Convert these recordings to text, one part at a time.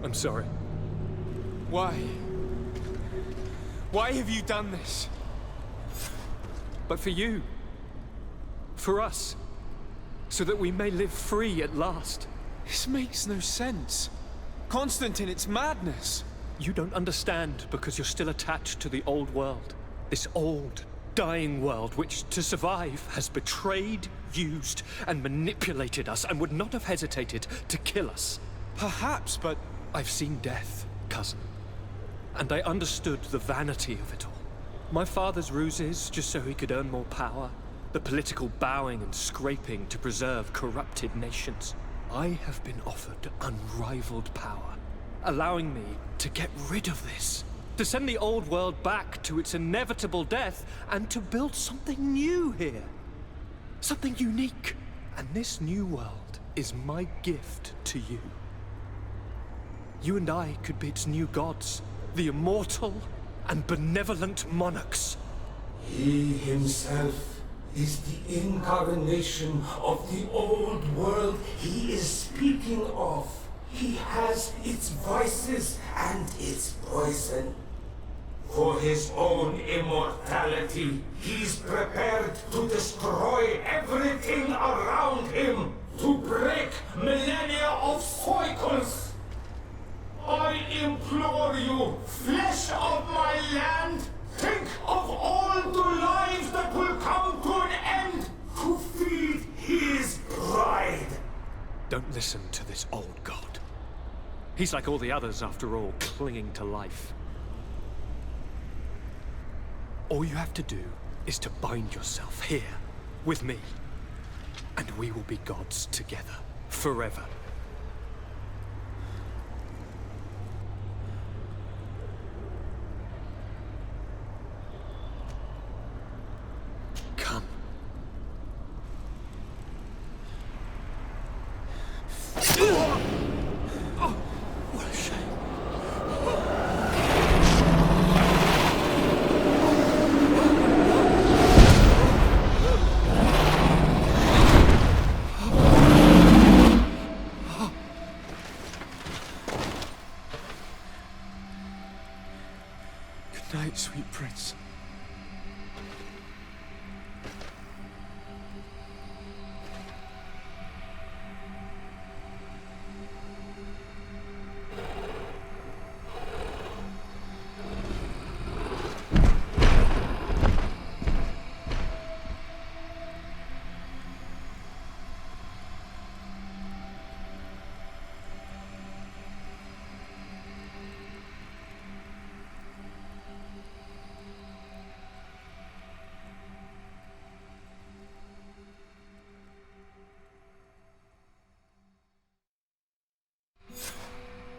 I'm sorry. Why? Why have you done this? But for you. For us. So that we may live free at last. This makes no sense. Constantine, it's madness. You don't understand because you're still attached to the old world. This old, dying world which, to survive, has betrayed, used, and manipulated us and would not have hesitated to kill us. Perhaps, but I've seen death, cousin. And I understood the vanity of it all. My father's ruses just so he could earn more power. The political bowing and scraping to preserve corrupted nations. I have been offered unrivaled power, allowing me to get rid of this. To send the old world back to its inevitable death and to build something new here. Something unique. And this new world is my gift to you. You and I could be its new gods, the immortal and benevolent monarchs. He himself is the incarnation of the old world he is speaking of. He has its vices and its poison. For his own immortality, he's prepared to destroy everything around him, to break millennia of cycles. I implore you, flesh of my land, think of all the lives that will come to an end to feed his bride. Don't listen to this old god. He's like all the others, after all, clinging to life. All you have to do is to bind yourself here, with me. And we will be gods together, forever. Come. Oh, what a shame. good night, sweet prince.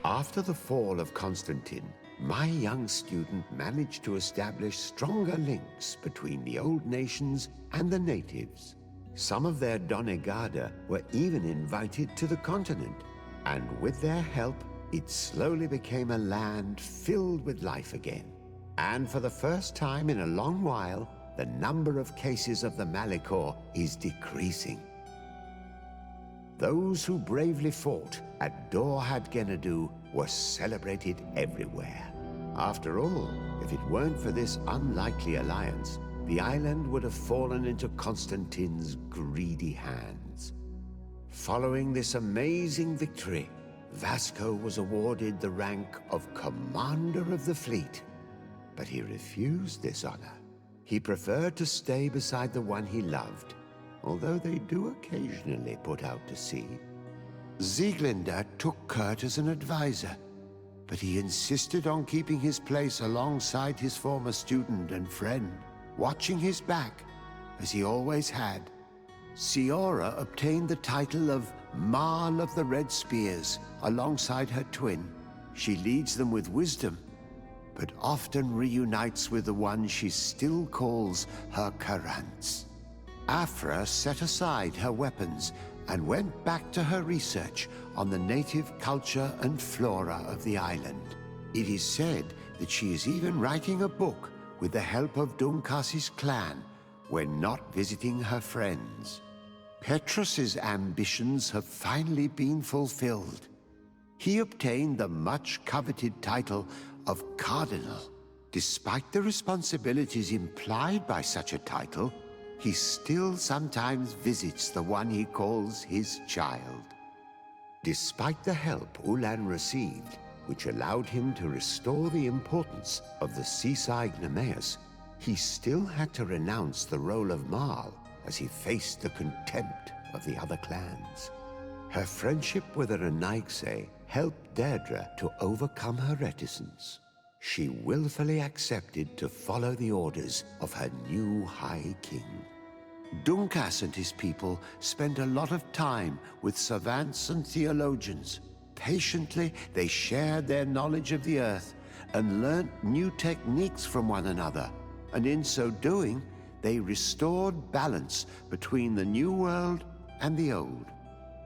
After the fall of Constantine, my young student managed to establish stronger links between the old nations and the natives. Some of their donegada were even invited to the continent, and with their help, it slowly became a land filled with life again. And for the first time in a long while, the number of cases of the Malichor is decreasing. Those who bravely fought at Dor had Gennadu were celebrated everywhere. After all, if it weren't for this unlikely alliance, the island would have fallen into Constantine's greedy hands. Following this amazing victory, Vasco was awarded the rank of Commander of the Fleet. But he refused this honor. He preferred to stay beside the one he loved, although they do occasionally put out to sea. Sieglinde took Kurt as an advisor, but he insisted on keeping his place alongside his former student and friend, watching his back, as he always had. Siora obtained the title of Marl of the Red Spears alongside her twin. She leads them with wisdom, but often reunites with the one she still calls her Karants. Afra set aside her weapons and went back to her research on the native culture and flora of the island. It is said that she is even writing a book with the help of Dunkas's clan when not visiting her friends. Petrus's ambitions have finally been fulfilled. He obtained the much-coveted title of Cardinal. Despite the responsibilities implied by such a title, he still sometimes visits the one he calls his child. Despite the help Ulan received, which allowed him to restore the importance of the seaside Nemeus, he still had to renounce the role of Marl as he faced the contempt of the other clans. Her friendship with the Renaigse helped Deirdre to overcome her reticence. She willfully accepted to follow the orders of her new High King. Dunkas and his people spent a lot of time with savants and theologians. Patiently, they shared their knowledge of the earth and learnt new techniques from one another. And in so doing, they restored balance between the new world and the old.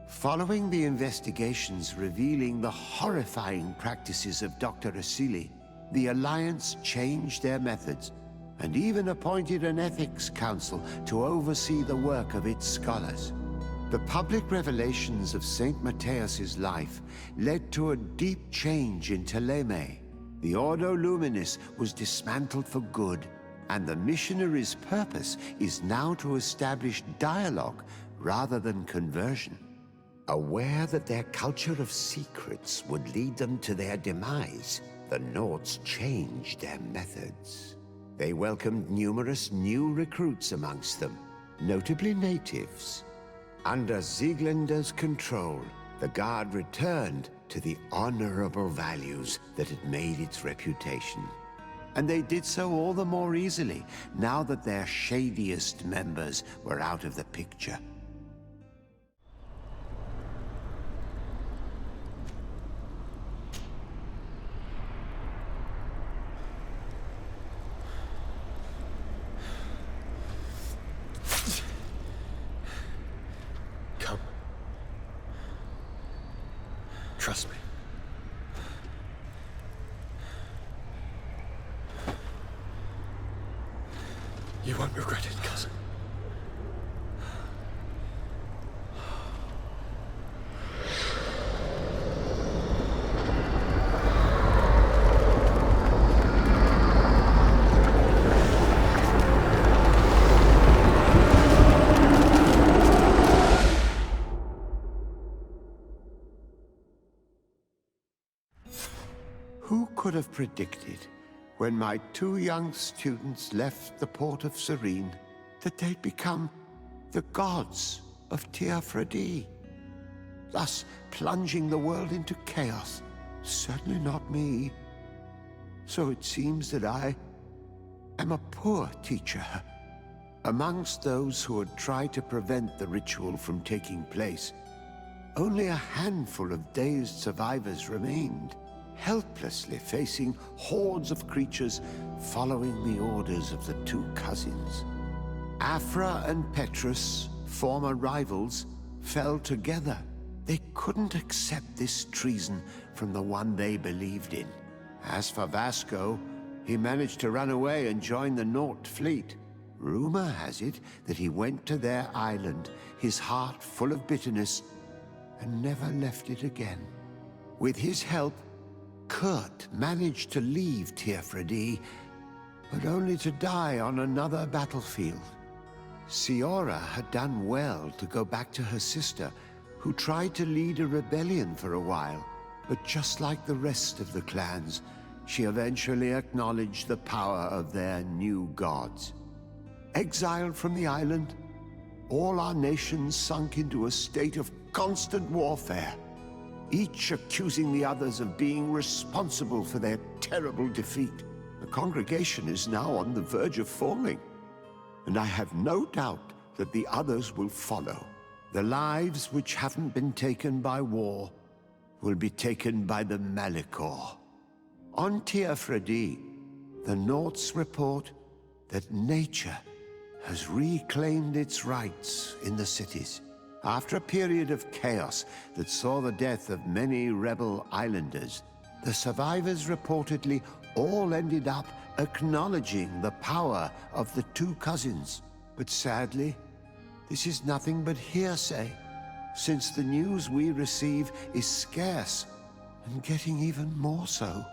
Following the investigations revealing the horrifying practices of Dr. Asili, the Alliance changed their methods and even appointed an ethics council to oversee the work of its scholars. The public revelations of Saint Matthias's life led to a deep change in Teleme. The Ordo Luminis was dismantled for good, and the missionaries' purpose is now to establish dialogue rather than conversion. Aware that their culture of secrets would lead them to their demise, the Nords changed their methods. They welcomed numerous new recruits amongst them, notably natives. Under Sieglinder's control, the Guard returned to the honorable values that had made its reputation. And they did so all the more easily, now that their shadiest members were out of the picture. Come. Trust me. You won't regret it, cousin. Who could have predicted, when my two young students left the port of Serene, that they'd become the gods of Teofredi, thus plunging the world into chaos? Certainly not me. So it seems that I am a poor teacher. Amongst those who had tried to prevent the ritual from taking place, only a handful of dazed survivors remained, helplessly facing hordes of creatures following the orders of the two cousins. Afra and Petrus, former rivals, fell together. They couldn't accept this treason from the one they believed in. As for Vasco, he managed to run away and join the Nort fleet. Rumor has it that he went to their island, his heart full of bitterness, and never left it again. With his help, Kurt managed to leave Teofredi, but only to die on another battlefield. Siora had done well to go back to her sister, who tried to lead a rebellion for a while, but just like the rest of the clans, she eventually acknowledged the power of their new gods. Exiled from the island, all our nations sunk into a state of constant warfare, each accusing the others of being responsible for their terrible defeat. The congregation is now on the verge of falling, and I have no doubt that the others will follow. The lives which haven't been taken by war will be taken by the Malicor. On Teofredi, the Norts report that nature has reclaimed its rights in the cities. After a period of chaos that saw the death of many rebel islanders, the survivors reportedly all ended up acknowledging the power of the two cousins. But sadly, this is nothing but hearsay, since the news we receive is scarce and getting even more so.